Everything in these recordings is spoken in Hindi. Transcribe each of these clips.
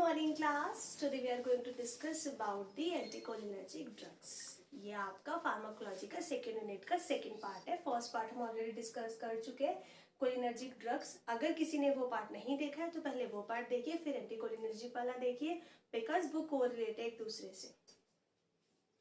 morning class. Today we are going to discuss about the anticholinergic drugs. ये आपका फार्माकोलॉजी का सेकेंड यूनिट का सेकेंड पार्ट है. फर्स्ट पार्ट हम ऑलरेडी डिस्कस कर चुके हैं कोलिनर्जिक ड्रग्स. अगर किसी ने वो पार्ट नहीं देखा है तो पहले वो पार्ट देखिए, फिर एंटीकोलिनर्जिक वाला देखिए, बिकॉज वो कोरिलेट है एक दूसरे से.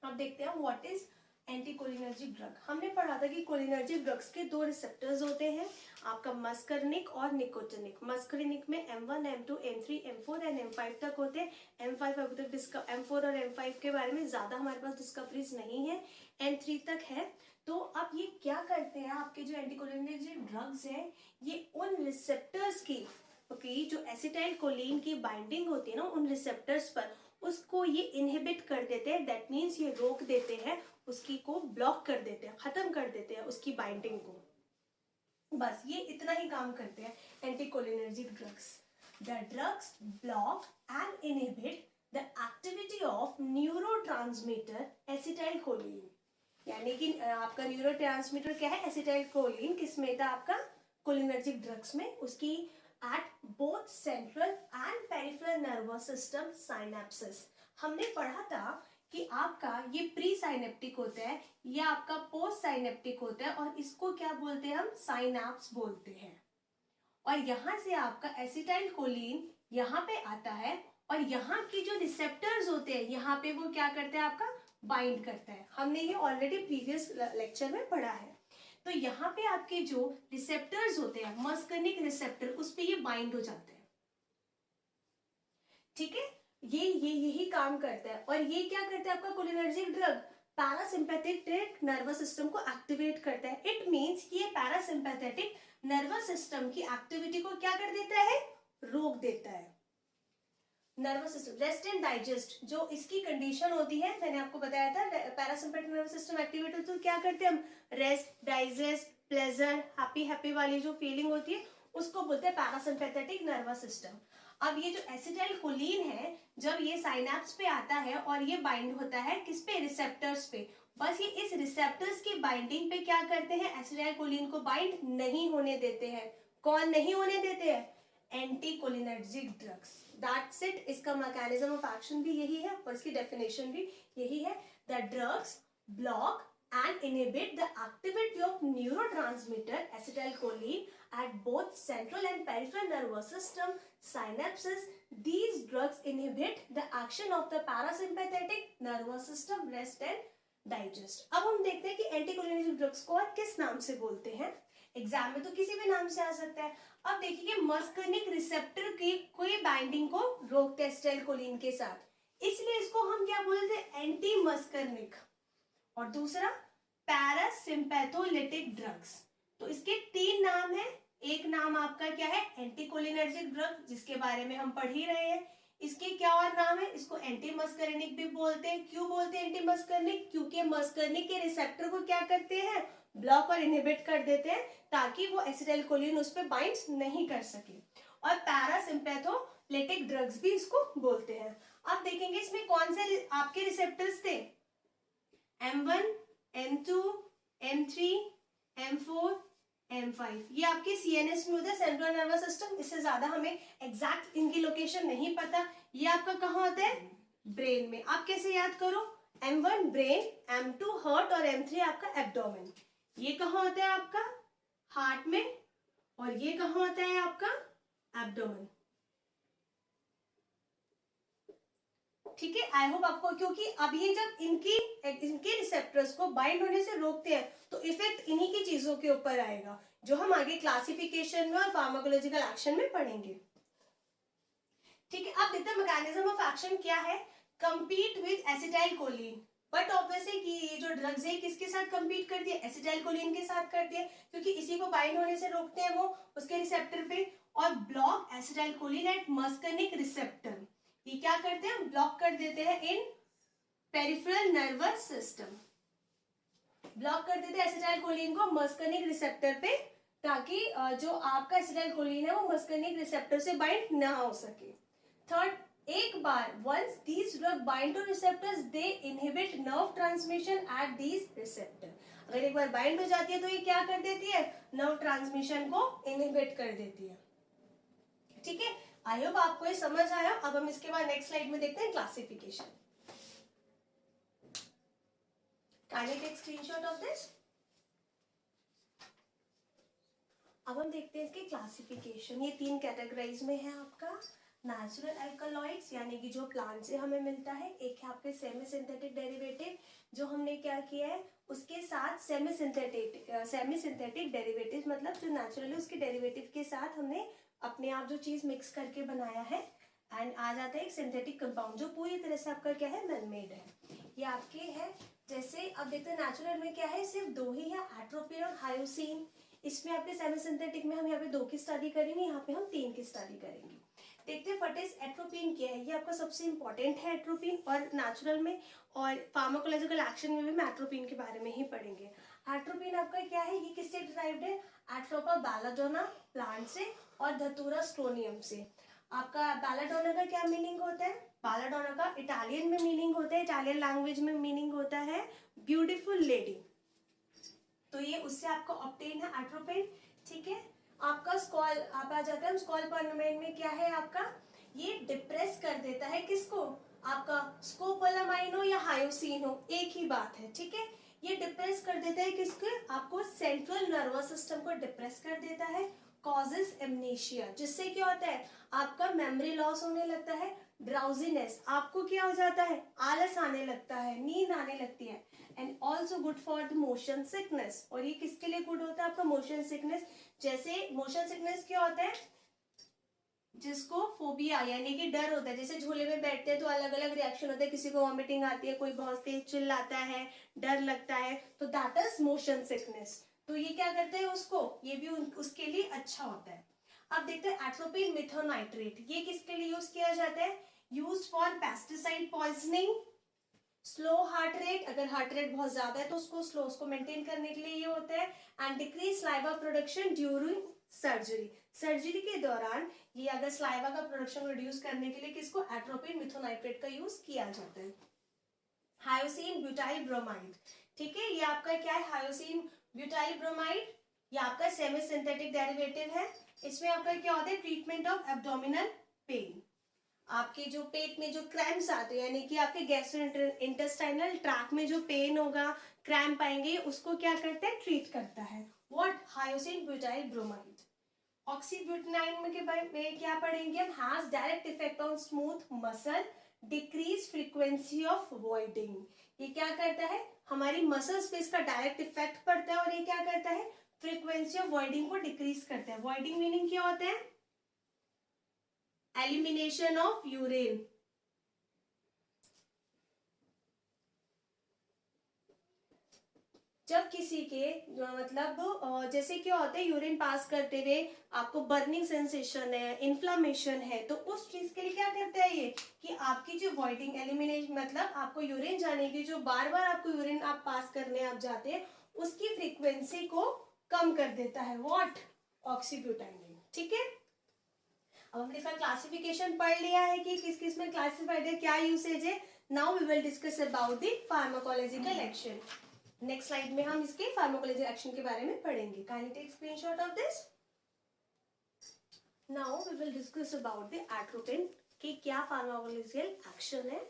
अब देखते हैं व्हाट इज एंटीकोलिनर्जिक ड्रग. हमने पढ़ा था कि कोलिनर्जिक ड्रग्स के दो रिसेप्टर्स होते हैं, आपका मस्करनिक और निकोटिनिक. मस्करनिक में M1, M2, M3, M4 and M5 तक होते हैं. M5 अभी तक M4 और M5 के बारे में ज्यादा हमारे पास डिस्कवरीज नहीं है, M3 तक है. तो अब ये क्या करते हैं, आपके जो एंटीकोलिनर्जिक ड्रग्स हैं ये उन रिसेप्टर्स की जो एसिटाइल कोलिन की बाइंडिंग होती है ना उन रिसेप्टर्स पर, उसको ये इनहिबिट कर देते हैं. दैट मीन्स ये रोक देते हैं, उसकी को ब्लॉक कर देते हैं, खत्म कर देते हैं उसकी बाइंडिंग को. बस ये इतना ही काम करते हैं anticholinergic drugs. The drugs block and inhibit the activity of neurotransmitter acetyl choline. यानी कि आपका न्यूरोट्रांसमीटर क्या है, एसिटाइल कोलिन. किसमें था आपका कोलिनर्जिक ड्रग्स में, उसकी at both central and peripheral nervous system synapses. हमने पढ़ा था कि आपका ये प्री साइनेप्टिक होता है, ये आपका पोस्ट साइनेप्टिक होता है, और इसको क्या बोलते हैं हम, साइनाप्स बोलते हैं. और यहां से आपका एसिटाइल कोलिन यहाँ पे आता है, और यहाँ की जो रिसेप्टर्स होते हैं यहाँ पे वो क्या करते हैं, आपका बाइंड करता है. हमने ये ऑलरेडी प्रीवियस लेक्चर में पढ़ा है. तो यहाँ पे आपके जो रिसेप्टर्स होते हैं, मस्कर्निक रिसेप्टर, उस पे ये बाइंड हो जाते हैं. ठीक है, ये यही काम करता है. और ये क्या करता है आपका cholinergic drug, parasympathetic nervous system को एक्टिवेट करता है. इट मींस ये पैरासिम्पैथेटिक नर्वस सिस्टम की एक्टिविटी को क्या कर देता है, रोक देता है. Nervous system rest and digest जो इसकी कंडीशन होती है, मैंने आपको बताया था पैरासिम्पैथेटिक नर्वस सिस्टम एक्टिवेट होती है तो क्या करते हैं हम, rest, digest, pleasure, happy happy वाली जो फीलिंग होती है उसको बोलते हैं पैरासिम्पैथेटिक नर्वस सिस्टम. अब ये जो एसिटाइल कोलिन है, जब ये साइनेप्स पे आता है और ये बाइंड होता है किस पे, रिसेप्टर्स पे. बस ये इस रिसेप्टर्स की बाइंडिंग पे क्या करते हैं, एसिटाइल कोलिन को बाइंड नहीं होने देते हैं. कौन नहीं होने देते हैं, एंटीकोलिनर्जिक ड्रग्स. That's it. इसका मैकेनिज्म ऑफ एक्शन भी यही है और इसकी डेफिनेशन भी यही है. The drugs block and inhibit the activity of neurotransmitter acetylcholine at both central and peripheral nervous system synapses. These drugs inhibit the action of the parasympathetic nervous system, rest and digest. अब हम देखते हैं कि एंटीकोलिनर्जिक ड्रग्स को और किस नाम से बोलते हैं. एग्जाम में तो किसी भी नाम से आ सकता है. अब देखिए मस्कर्निक रिसेप्टर की कोई बाइंडिंग को रोकते हैं एसिटाइलकोलिन के साथ, इसलिए इसको हम क्या बोलते हैं, एंटी मस्कर्निक. और दूसरा पैरासिम्पैथोलिटिक ड्रग्स. तो इसके तीन नाम है. एक नाम आपका क्या है, एंटीकोलिनर्जिक ड्रग, जिसके बारे में हम पढ़ ही रहे हैं. इसके क्या और नाम है, इसको एंटी मस्कर्निक भी बोलते हैं. क्यों बोलते हैं एंटी मस्कर्निक, क्योंकि मस्कर्निक के रिसेप्टर को क्या करते हैं, ब्लॉक और इनहिबिट कर देते हैं ताकि वो एसिटाइलकोलिन उस पर बाइंड नहीं कर सके. और पैरासिम्पैथोलिटिक ड्रग्स भी इसको बोलते हैं. अब देखेंगे इसमें कौन से आपके रिसेप्टर्स थे, M1, M2, M3, M4, M5. ये आपके CNS में होता है, सेंट्रल नर्वस सिस्टम. इससे ज्यादा हमें एग्जैक्ट इनकी लोकेशन नहीं पता. ये आपका कहाँ होता है, ब्रेन में. आप कैसे याद करो, M1 ब्रेन, M2 हार्ट और M3 आपका एब्डोमेन. ये कहाँ होता है आपका, हार्ट में, और ये कहाँ होता है आपका, एब्डोमेन. ठीक है, आई होप आपको, क्योंकि अब ये जब इनके रिसेप्टर्स को बाइंड होने से रोकते हैं तो इफेक्ट इन्हीं की चीजों के ऊपर आएगा जो हम आगे क्लासिफिकेशन में और फार्माकोलॉजिकल एक्शन में पढ़ेंगे. ठीक है, अब देखते हैं मैकेनिज्म ऑफ एक्शन क्या है. Compete with acetylcholine. But obviously कि ये जो ड्रग्स है किसके साथ कंपीट करती है, एसिटाइलकोलिन के साथ करती है, क्योंकि इसी को बाइंड होने से रोकते हैं वो उसके रिसेप्टर पे. और ब्लॉक एसिटाइलकोलिन एट मस्कर्निक रिसेप्टर. ये क्या करते हैं, ब्लॉक कर देते हैं इन पेरिफेरल नर्वस सिस्टम. ब्लॉक कर देते हैं एसिटाइलकोलिन को मस्कर्निक रिसेप्टर पे, ताकि जो आपका एसिटाइलकोलिन है वो मस्कर्निक रिसेप्टर से बाइंड ना हो सके. थर्ड, एक बार once these drug bind to receptors they inhibit nerve transmission at these receptor. अगर एक बार बाइंड हो जाती है तो ये क्या कर देती है, नर्व ट्रांसमिशन को इनहिबिट कर देती है. ठीक है, आई होप आपको ये समझ आया। अब हम इसके बाद नेक्स्ट स्लाइड में देखते हैं classification. Can you take screenshot of this. अब हम देखते हैं इसके क्लासिफिकेशन। ये 3 कैटेगराइज में है आपका। नेचुरल एल्कलॉइड्स यानी कि जो प्लांट से हमें मिलता है, एक है आपके सेमी सिंथेटिक डेरिवेटिव जो हमने क्या किया है उसके साथ सेमी सिंथेटिक डेरिवेटिव मतलब जो नेचुरली उसके डेरिवेटिव के साथ हमने अपने आप जो चीज मिक्स करके बनाया है, एंड आ जाता है एक सिंथेटिक कंपाउंड जो पूरी तरह से आपका क्या है मैन मेड है। ये आपके है जैसे अब देखते हैं नेचुरल में क्या है, सिर्फ 2 ही है, एट्रोपिन और हायोसिन। इसमें आपके सेमी सिंथेटिक में हम यहाँ पे 2 की स्टडी करेंगे, यहाँ पे हम 3 की स्टडी करेंगे। देखते हैं व्हाट इज एट्रोपिन क्या है। ये आपका सबसे इंपॉर्टेंट है एट्रोपिन, और नेचुरल में और फार्माकोलॉजिकल एक्शन में भी हम एट्रोपिन के बारे में ही पढ़ेंगे। एट्रोपिन आपका क्या है, ये किससे डिराइव्ड है, एट्रोपा बैलाडोना प्लांट से और धतूरा स्ट्रोनियम से। आपका बैलाडोना का क्या मीनिंग होता है, बैलाडोना का इटालियन में मीनिंग होता है, इटालियन लैंग्वेज में मीनिंग होता है ब्यूटीफुल लेडी। तो ये उससे आपका ऑब्टेन है एट्रोपिन। ठीक है, आपका स्कॉल आप आ जाते हैं स्कॉल पर्नमेंट में क्या है आपका, ये डिप्रेस कर देता है किसको, आपका स्कोपोलामाइन हो या हायोसिन हो एक ही बात है। ठीक है, ये डिप्रेस कर देता है किसको, आपको सेंट्रल नर्वस सिस्टम को डिप्रेस कर देता है। कॉजेस एमनेशिया, जिससे क्या होता है आपका मेमोरी लॉस होने लगता है। ड्राउजीनेस, आपको क्या हो जाता है, आलस आने लगता है, नींद आने लगती है। And also good for the motion sickness, और ये किसके लिए गुड होता है आपका मोशन सिकनेस। जैसे मोशन सिकनेस क्या होता है, जिसको फोबिया यानी कि डर होता है, जैसे झूले में बैठते हैं तो अलग अलग रिएक्शन होता है, किसी को वॉमिटिंग आती है, कोई बहुत तेज चिल्लाता है, डर लगता है, तो दैट इज मोशन सिकनेस। तो ये क्या करते हैं उसको, ये भी उसके लिए अच्छा होता है। अब देखते हैं एट्रोपिन मिथोनाइट्रेट, ये किसके लिए यूज किया जाता है, use for pesticide poisoning, slow heart rate, अगर हार्ट रेट बहुत ज्यादा है तो उसको मेंटेन करने के लिए ये होता है। And decrease saliva production during surgery, surgery के दौरान ये अगर स्लाइवा का प्रोडक्शन रिड्यूस करने के लिए किसको, एट्रोपिन मिथोनाइट्रेट का यूज किया जाता है। हायोसिन ब्यूटाइल ब्रोमाइड, ठीक है, ये आपका क्या है, हायोसिन ब्यूटाइल ब्रोमाइड, ये आपका सेमी सिंथेटिक डेरिवेटिव है। इसमें आपका क्या होता है, ट्रीटमेंट ऑफ एब्डोमिनल पेन, आपके जो पेट में जो क्रैम्प्स आते हैं यानी कि आपके गैस्ट्रो इंटेस्टाइनल ट्रैक में जो पेन होगा, क्रैम्प आएंगे, उसको क्या करते हैं, ट्रीट करता है। What, hyoscine butyl bromide. Oxybutynin में क्या पढ़ेंगे हम, has direct effect on smooth muscle, decrease frequency of voiding. ये क्या करता है, हमारी मसल्स पे इसका डायरेक्ट इफेक्ट पड़ता है, और ये क्या करता है, फ्रीक्वेंसी ऑफ वॉइडिंग को डिक्रीज करता है। वॉइडिंग मीनिंग क्या होता है, एलिमिनेशन ऑफ यूरिन। जब किसी के मतलब जैसे क्या होता है, यूरिन पास करते हुए आपको बर्निंग सेंसेशन है, इन्फ्लामेशन है, तो उस चीज के लिए क्या करता है ये, कि आपकी जो वॉइडिंग एलिमिनेशन मतलब आपको यूरिन जाने की, जो बार बार आपको यूरिन आप पास करने आप जाते हैं, उसकी फ्रीक्वेंसी को कम कर देता है। व्हाट, ऑक्सीब्यूटाइनिन। ठीक है, अब हमने इसका क्लासिफिकेशन पढ़ लिया है कि किस किस में क्लासिफाइड है, क्या यूसेज है। Now we will discuss about the pharmacological action. Next slide में हम इसके फार्माकोलॉजिकल एक्शन के बारे में पढ़ेंगे। Can you take screenshot of this. Now we will discuss about the atropine कि क्या फार्माकोलॉजिकल एक्शन है।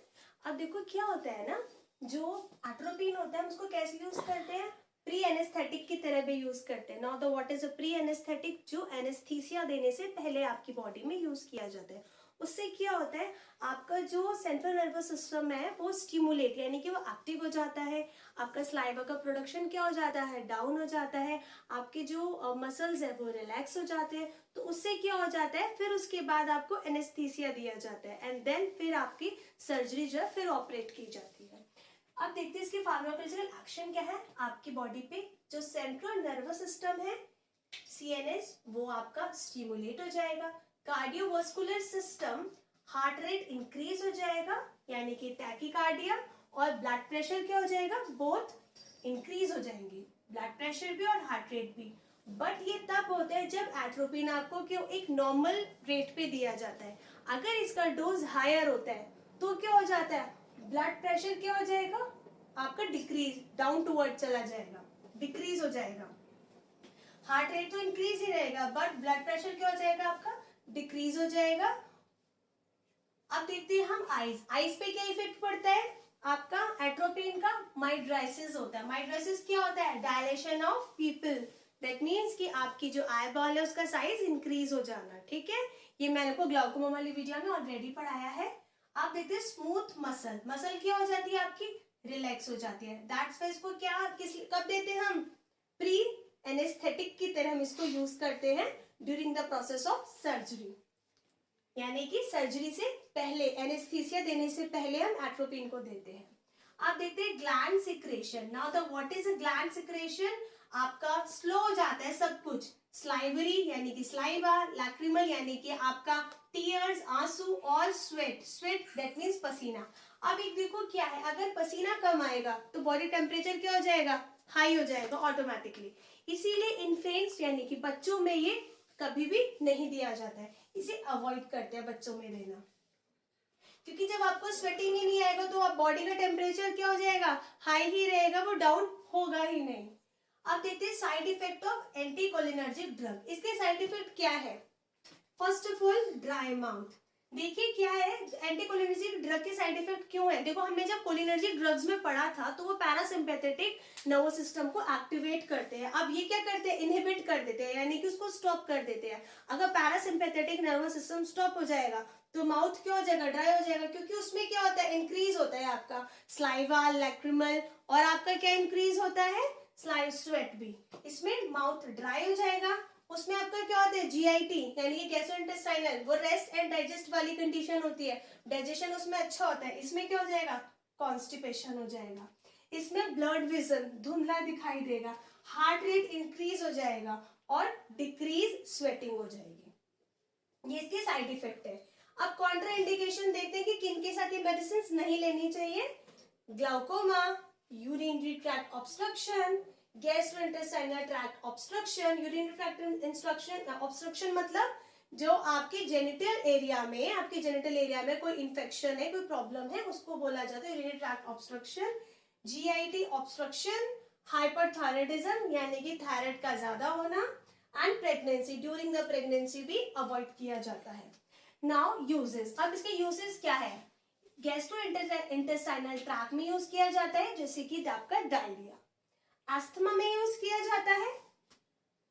अब देखो क्या होता है ना, जो एट्रोपिन होता है हम उसको कैसे यूज करते हैं, प्री एनेस्थेटिक की तरह भी यूज करते हैं। Now the what is a pre anaesthetic, जो एनेस्थीसिया देने से पहले आपकी बॉडी में यूज किया जाता है। उससे क्या होता है, आपका जो सेंट्रल नर्वस सिस्टम है वो स्टिमुलेट यानी कि वो एक्टिव हो जाता है, आपका स्लाइवा का प्रोडक्शन क्या हो जाता है, डाउन हो जाता है, आपके जो मसल्स है वो रिलैक्स हो जाते हैं। तो उससे क्या हो जाता है, फिर उसके बाद आपको एनेस्थीसिया दिया जाता है, एंड देन फिर आपकी सर्जरी जो है फिर ऑपरेट की जाती है। अब देखते हैं इसके फार्माकोलॉजिकल एक्शन क्या है आपकी बॉडी पे। जो सेंट्रल नर्वस सिस्टम है सीएनएस, वो आपका स्टिमुलेट हो जाएगा। Cardiovascular system, heart rate increase हो जाएगा यानी कि टैकीकार्डिया, और ब्लड प्रेशर क्या हो जाएगा, बोथ इंक्रीज हो जाएंगे, ब्लड प्रेशर भी और हार्ट रेट भी। बट ये तब होता है जब एट्रोपिन आपको क्यों एक नॉर्मल रेट पे दिया जाता है। अगर इसका डोज हायर होता है तो क्या हो जाता है, ब्लड प्रेशर क्या हो जाएगा आपका, डिक्रीज, डाउन टूवर्ड चला जाएगा, डिक्रीज हो जाएगा। हार्ट रेट तो इंक्रीज ही रहेगा बट ब्लड प्रेशर क्या हो जाएगा आपका, डिक्रीज हो जाएगा, अब देखते हैं हम आइज। आइज पे क्या इफेक्ट पड़ता है आपका एट्रोपिन का? माइड्राइसिस होता है। माइड्राइसिस क्या होता है? Dilation of people. That means कि आपकी जो आई बॉल है उसका साइज इंक्रीज हो जाना। ठीक है, ये मैंने को ग्लाउकोमा वाली वीडियो में ऑलरेडी पढ़ाया है। आप देखते हैं स्मूथ मसल। मसल क्या हो जाती है आपकी? रिलैक्स हो जाती है। दैट्स वाई इसको क्या कब देते हैं हम? प्री एनेस्थेटिक की तरह हम इसको यूज करते हैं during the process of surgery, यानी कि सर्जरी से पहले, एनेस्थीसिया देने से पहले हम एट्रोपिन को देते हैं। आप देखते हैं gland secretion. Now the what is a gland secretion? आपका स्लो हो जाता है सब कुछ। स्लाइवरी यानी कि स्लाइवा, लैक्रिमल यानी कि आपका टीयर्स, आंसू, और स्वेट। स्वेट दैट मीन्स पसीना। अब एक देखो क्या है, अगर पसीना कम आएगा तो बॉडी टेम्परेचर क्या हो जाएगा? हाई हो जाएगा ऑटोमेटिकली। इसीलिए इन्फेंट्स यानी कि बच्चों में ये कभी भी नहीं दिया जाता है, इसे अवॉइड करते हैं बच्चों में देना, क्योंकि जब आपको स्वेटिंग ही नहीं आएगा तो आप बॉडी का टेम्परेचर क्या हो जाएगा? हाई ही रहेगा, वो डाउन होगा ही नहीं। अब देखते हैं side effect of anticholinergic drug. इसके साइड इफेक्ट क्या है? First of all dry mouth. देखिए क्या है, एंटीकोलिनर्जिक ड्रग के साइड इफेक्ट क्यों है? देखो हमने जब कोलिनर्जिक ड्रग्स में पढ़ा था तो वो पैरासिम्पैथेटिक नर्वस सिस्टम को एक्टिवेट करते हैं। अब ये क्या करते हैं? इनहिबिट कर देते हैं, यानी कि उसको स्टॉप कर देते हैं। अगर पैरासिम्पैथेटिक नर्वस सिस्टम स्टॉप हो जाएगा तो माउथ क्या हो जाएगा? ड्राई हो जाएगा, क्योंकि उसमें क्या होता है? इंक्रीज होता है आपका स्लाइवा, लैक्रिमल, और आपका क्या इंक्रीज होता है? स्लाइव, स्वेट भी। इसमें माउथ ड्राई हो जाएगा। उसमें आपका क्या होता है? जीआईटी यानी कि गैस्ट्रोइंटेस्टाइनल, वो रेस्ट एंड डाइजेस्ट वाली कंडीशन होती है, डाइजेशन उसमें अच्छा होता है। इसमें क्या हो जाएगा? कॉन्स्टिपेशन हो जाएगा। इसमें ब्लड विजन धुंधला दिखाई देगा, हार्ट रेट इंक्रीज हो जाएगा, और डिक्रीज स्वेटिंग हो जाएगी। ये इसके साइड इफेक्ट है। अब कॉन्ट्रा इंडिकेशन देखते हैं कि किन के साथ ये मेडिसिन नहीं लेनी चाहिए। Glaucoma, urinary tract obstruction, gastrointestinal tract obstruction. Urinary tract obstruction मतलब जो आपके जेनिटल एरिया में, आपके जेनिटल एरिया में कोई इंफेक्शन है, कोई प्रॉब्लम है, उसको बोला जाता है urinary tract obstruction. GIT obstruction, hyperthyroidism यानी कि थायराइड का ज्यादा होना, and pregnancy, during the pregnancy भी अवॉइड किया जाता है। Now uses. अब इसके यूजेस क्या है? गैस्ट्रो इंटेस्टाइनल ट्रैक्ट में यूज किया जाता है, जैसे कि आपका डायरिया। अस्थमा में यूज किया जाता है,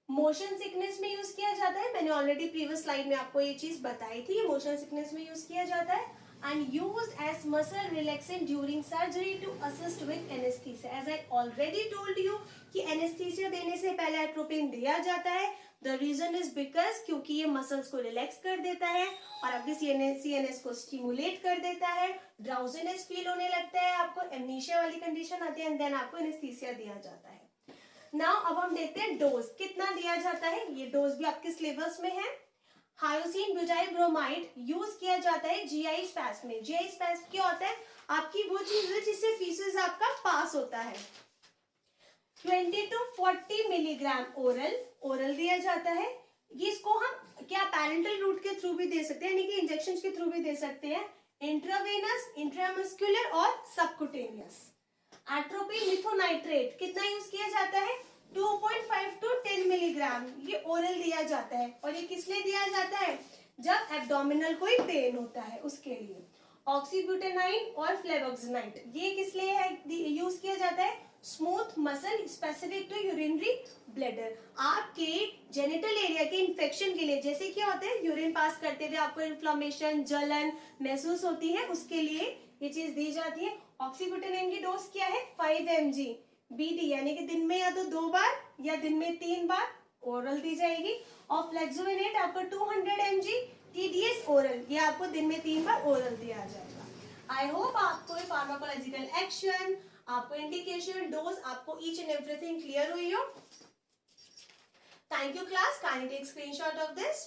मोशन सिकनेस में यूज किया जाता है, मैंने ऑलरेडी प्रीवियस स्लाइड में आपको ये चीज बताई थी, ये मोशन सिकनेस में यूज किया जाता है। And used as muscle relaxant during surgery to assist with anaesthesia. As I already told you कि एनेस्थीसिया देने से पहले एट्रोपिन दिया जाता है। द रीजन इज बिकॉज क्योंकि ये मसल्स को रिलैक्स कर देता है और आपके सीएनएस को स्टिमुलेट कर देता है, ड्राउजीनेस फील होने लगता है, आपको एमनीशिया वाली कंडीशन आती है, एंड देन आपको एनेस्थीसिया दिया जाता है। नाउ अब हम देखते हैं डोज कितना दिया जाता है। ये डोज भी आपके सिलेबस में है। हायोसिन ब्यूटाइल ब्रोमाइड यूज किया जाता है जीआई स्पैस्म में। जीआई स्पैस्म क्या होता है? आपकी वो चीज है जिससे फीसेस आपका पास होता है। 20 to 40 मिलीग्राम ओरल दिया जाता है। ये इसको हम क्या पैरेंटल रूट के थ्रू भी दे सकते हैं, यानी कि इंजेक्शन के थ्रू भी दे सकते हैं। इंट्रावेनस, इंट्रामस्कुलर और सबकुटेनियस। एट्रोपिन मिथोनाइट्रेट कितना यूज किया जाता है? 2.5 to 10 मिलीग्राम ये ओरल दिया जाता है। और ये किस लिए दिया जाता है? जब एब्डोमिनल कोई पेन होता है उसके लिए। ऑक्सीब्यूटेनाइन और फ्लेवोक्सिनाइट ये किस लिए यूज किया जाता है? Smooth muscle specific to urinary bladder. आपके जेनिटल एरिया के इंफेक्शन के लिए, जैसे क्या होता है यूरिन पास करते हुए आपको इन्फ्लेमेशन, जलन महसूस होती है, उसके लिए ये चीज दी जाती है। ऑक्सीब्यूटेनाइन की डोज क्या है? 5 mg बीडी, यानी कि दिन में या तो 2 बार या दिन में 3 बार ओरल दी जाएगी। और फ्लेक्सोविनेट आपको 200 mg टीडीएस ओरल, ये आपको दिन में 3 बार ओरल दिया जाएगा। आई होप आपको फार्माकोलॉजिकल एक्शन, आपको इंडिकेशन, डोज, आपको ईच एंड एवरीथिंग क्लियर हुई हो। Thank you class, kindly take screenshot of this.